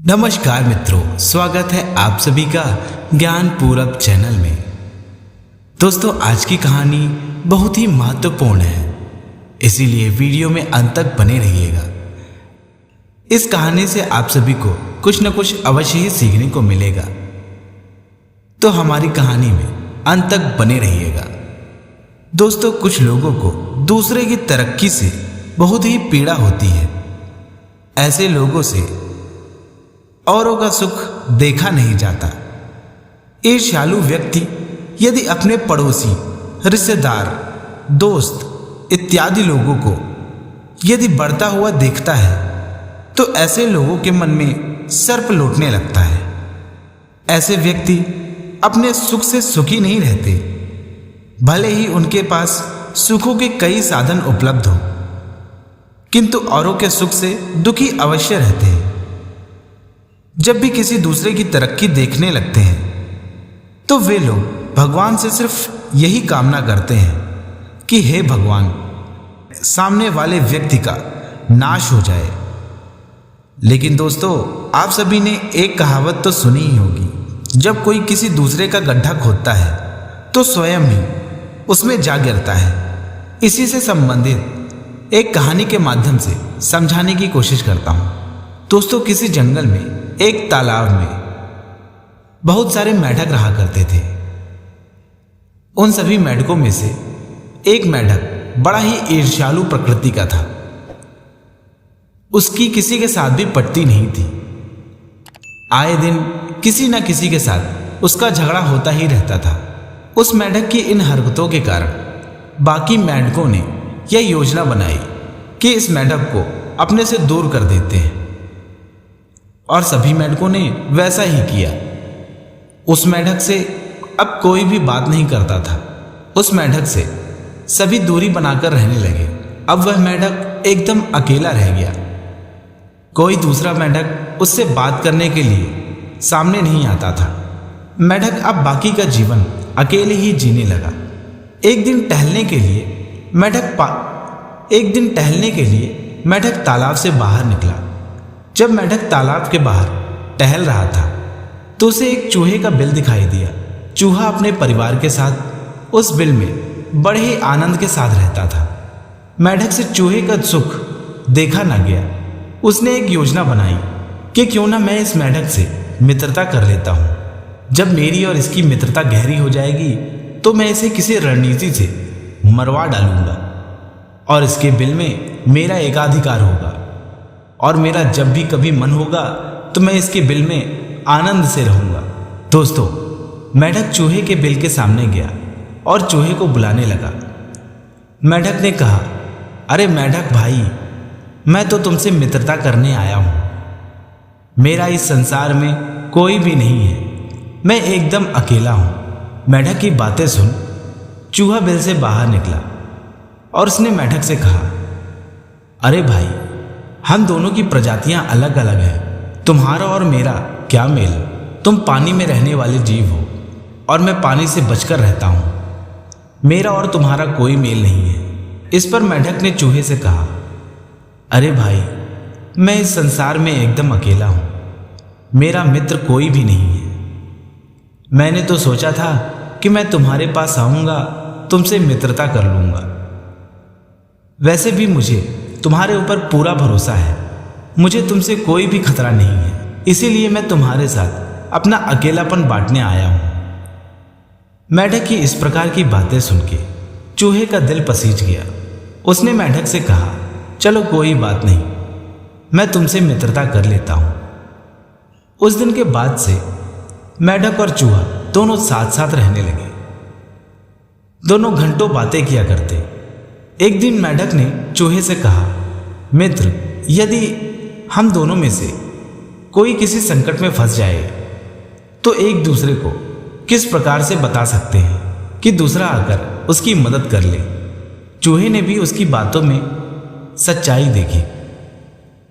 नमस्कार मित्रों, स्वागत है आप सभी का ज्ञान पूरब चैनल में। दोस्तों, आज की कहानी बहुत ही महत्वपूर्ण है, इसीलिए वीडियो में अंत तक बने रहिएगा। इस कहानी से आप सभी को कुछ न कुछ अवश्य ही सीखने को मिलेगा, तो हमारी कहानी में अंत तक बने रहिएगा। दोस्तों, कुछ लोगों को दूसरे की तरक्की से बहुत ही पीड़ा होती है। ऐसे लोगों से औरों का सुख देखा नहीं जाता। ईर्ष्यालु व्यक्ति यदि अपने पड़ोसी, रिश्तेदार, दोस्त इत्यादि लोगों को यदि बढ़ता हुआ देखता है तो ऐसे लोगों के मन में सर्प लौटने लगता है। ऐसे व्यक्ति अपने सुख से सुखी नहीं रहते, भले ही उनके पास सुखों के कई साधन उपलब्ध हो, किंतु औरों के सुख से दुखी अवश्य रहते हैं। जब भी किसी दूसरे की तरक्की देखने लगते हैं तो वे लोग भगवान से सिर्फ यही कामना करते हैं कि हे भगवान, सामने वाले व्यक्ति का नाश हो जाए। लेकिन दोस्तों, आप सभी ने एक कहावत तो सुनी ही होगी, जब कोई किसी दूसरे का गड्ढा खोदता है तो स्वयं ही उसमें जा गिरता है। इसी से संबंधित एक कहानी के माध्यम से समझाने की कोशिश करता हूं। दोस्तों, किसी जंगल में एक तालाब में बहुत सारे मेंढक रहा करते थे। उन सभी मेंढकों में से एक मेंढक बड़ा ही ईर्ष्यालु प्रकृति का था। उसकी किसी के साथ भी पटती नहीं थी। आए दिन किसी न किसी के साथ उसका झगड़ा होता ही रहता था। उस मेंढक की इन हरकतों के कारण बाकी मेंढकों ने यह योजना बनाई कि इस मेंढक को अपने से दूर कर देते हैं, और सभी मेंढकों ने वैसा ही किया। उस मेंढक से अब कोई भी बात नहीं करता था। उस मेंढक से सभी दूरी बनाकर रहने लगे। अब वह मेंढक एकदम अकेला रह गया। कोई दूसरा मेंढक उससे बात करने के लिए सामने नहीं आता था। मेंढक अब बाकी का जीवन अकेले ही जीने लगा। एक दिन टहलने के लिए मेंढक तालाब से बाहर निकला। जब मेंढक तालाब के बाहर टहल रहा था तो उसे एक चूहे का बिल दिखाई दिया। चूहा अपने परिवार के साथ उस बिल में बड़े ही आनंद के साथ रहता था। मेंढक से चूहे का सुख देखा न गया। उसने एक योजना बनाई कि क्यों ना मैं इस मेंढक से मित्रता कर लेता हूँ। जब मेरी और इसकी मित्रता गहरी हो जाएगी तो मैं इसे किसी रणनीति से मरवा डालूंगा और इसके बिल में मेरा एकाधिकार होगा, और मेरा जब भी कभी मन होगा तो मैं इसके बिल में आनंद से रहूंगा। दोस्तों, मेंढक चूहे के बिल के सामने गया और चूहे को बुलाने लगा। मेंढक ने कहा, अरे मेंढक भाई, मैं तो तुमसे मित्रता करने आया हूं। मेरा इस संसार में कोई भी नहीं है, मैं एकदम अकेला हूं। मेंढक की बातें सुन चूहा बिल से बाहर निकला और उसने मेंढक से कहा, अरे भाई, हम दोनों की प्रजातियां अलग अलग हैं। तुम्हारा और मेरा क्या मेल? तुम पानी में रहने वाले जीव हो और मैं पानी से बचकर रहता हूं। मेरा और तुम्हारा कोई मेल नहीं है। इस पर मेंढक ने चूहे से कहा, अरे भाई, मैं इस संसार में एकदम अकेला हूं। मेरा मित्र कोई भी नहीं है। मैंने तो सोचा था कि मैं तुम्हारे पास आऊंगा, तुमसे मित्रता कर लूंगा। वैसे भी मुझे तुम्हारे ऊपर पूरा भरोसा है। मुझे तुमसे कोई भी खतरा नहीं है, इसीलिए मैं तुम्हारे साथ अपना अकेलापन बांटने आया हूं। मेंढक की इस प्रकार की बातें सुन के चूहे का दिल पसीज गया। उसने मेंढक से कहा, चलो कोई बात नहीं, मैं तुमसे मित्रता कर लेता हूं। उस दिन के बाद से मेंढक और चूहा दोनों साथ साथ रहने लगे। दोनों घंटों बातें किया करते। एक दिन मेंढक ने चूहे से कहा, मित्र, यदि हम दोनों में से कोई किसी संकट में फंस जाए तो एक दूसरे को किस प्रकार से बता सकते हैं कि दूसरा आकर उसकी मदद कर ले। चूहे ने भी उसकी बातों में सच्चाई देखी।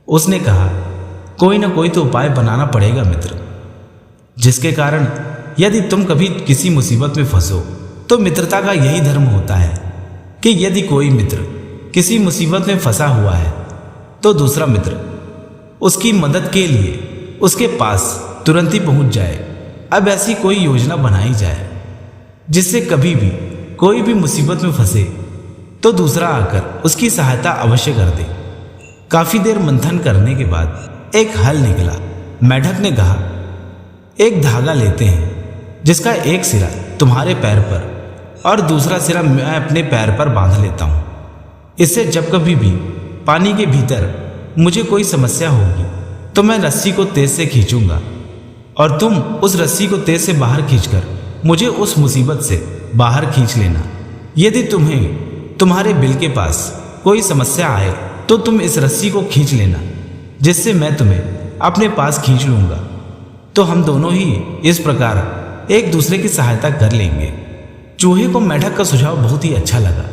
उसने कहा, कोई ना कोई तो उपाय बनाना पड़ेगा मित्र, जिसके कारण यदि तुम कभी किसी मुसीबत में फंसो तो मित्रता का यही धर्म होता है कि यदि कोई मित्र किसी मुसीबत में फंसा हुआ है तो दूसरा मित्र उसकी मदद के लिए उसके पास तुरंत ही पहुंच जाए। अब ऐसी कोई योजना बनाई जाए जिससे कभी भी कोई भी मुसीबत में फंसे तो दूसरा आकर उसकी सहायता अवश्य कर दे। काफी देर मंथन करने के बाद एक हल निकला। मेढक ने कहा, एक धागा लेते हैं जिसका एक सिरा तुम्हारे पैर पर और दूसरा सिरा मैं अपने पैर पर बांध लेता हूं। इससे जब कभी भी पानी के भीतर मुझे कोई समस्या होगी तो मैं रस्सी को तेज से खींचूंगा और तुम उस रस्सी को तेज से बाहर खींचकर मुझे उस मुसीबत से बाहर खींच लेना। यदि तुम्हें तुम्हारे बिल के पास कोई समस्या आए तो तुम इस रस्सी को खींच लेना, जिससे मैं तुम्हें अपने पास खींच लूंगा। तो हम दोनों ही इस प्रकार एक दूसरे की सहायता कर लेंगे। चूहे को मेढक का सुझाव बहुत ही अच्छा लगा।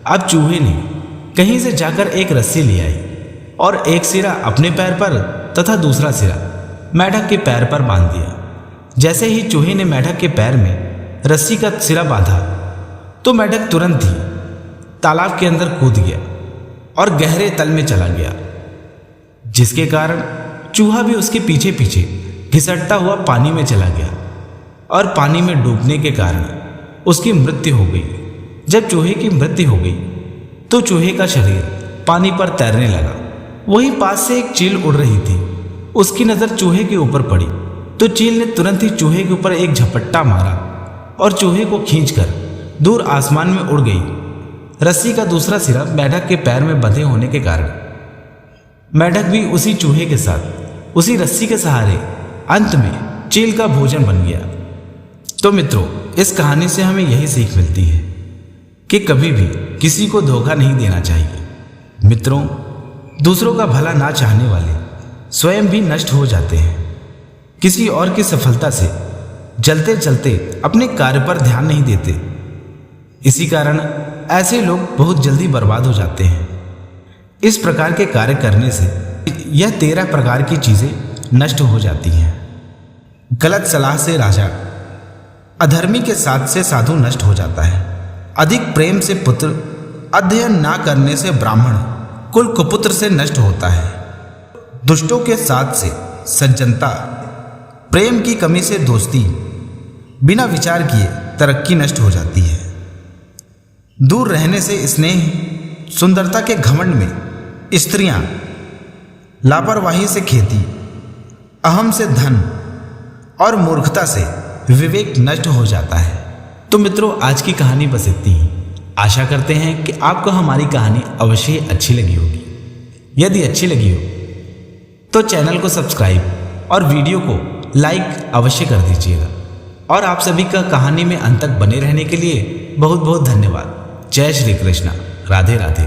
अब चूहे ने कहीं से जाकर एक रस्सी ले आई और एक सिरा अपने पैर पर तथा दूसरा सिरा मेढक के पैर पर बांध दिया। जैसे ही चूहे ने मेढक के पैर में रस्सी का सिरा बांधा तो मेढक तुरंत ही तालाब के अंदर कूद गया और गहरे तल में चला गया, जिसके कारण चूहा भी उसके पीछे पीछे घिसटता हुआ पानी में चला गया और पानी में डूबने के कारण उसकी मृत्यु हो गई। जब चूहे की मृत्यु हो गई तो चूहे का शरीर पानी पर तैरने लगा। वहीं पास से एक चील उड़ रही थी। उसकी नजर चूहे के ऊपर पड़ी तो चील ने तुरंत ही चूहे के ऊपर एक झपट्टा मारा और चूहे को खींचकर दूर आसमान में उड़ गई। रस्सी का दूसरा सिरा मेढक के पैर में बंधे होने के कारण मेढक भी उसी चूहे के साथ उसी रस्सी के सहारे अंत में चील का भोजन बन गया। तो मित्रों, इस कहानी से हमें यही सीख मिलती है कि कभी भी किसी को धोखा नहीं देना चाहिए। मित्रों, दूसरों का भला ना चाहने वाले स्वयं भी नष्ट हो जाते हैं। किसी और की सफलता से जलते जलते अपने कार्य पर ध्यान नहीं देते। इसी कारण ऐसे लोग बहुत जल्दी बर्बाद हो जाते हैं। इस प्रकार के कार्य करने से यह 13 प्रकार की चीजें नष्ट हो जाती हैं। गलत सलाह से राजा, अधर्मी के साथ से साधु नष्ट हो जाता है। अधिक प्रेम से पुत्र, अध्ययन ना करने से ब्राह्मण, कुल कुपुत्र से नष्ट होता है। दुष्टों के साथ से सज्जनता, प्रेम की कमी से दोस्ती, बिना विचार किए तरक्की नष्ट हो जाती है। दूर रहने से स्नेह, सुंदरता के घमंड में स्त्रियां, लापरवाही से खेती, अहम से धन और मूर्खता से विवेक नष्ट हो जाता है। तो मित्रों, आज की कहानी बस इतनी ही। आशा करते हैं कि आपको हमारी कहानी अवश्य अच्छी लगी होगी। यदि अच्छी लगी हो तो चैनल को सब्सक्राइब और वीडियो को लाइक अवश्य कर दीजिएगा। और आप सभी का कहानी में अंत तक बने रहने के लिए बहुत बहुत धन्यवाद। जय श्री कृष्णा। राधे राधे।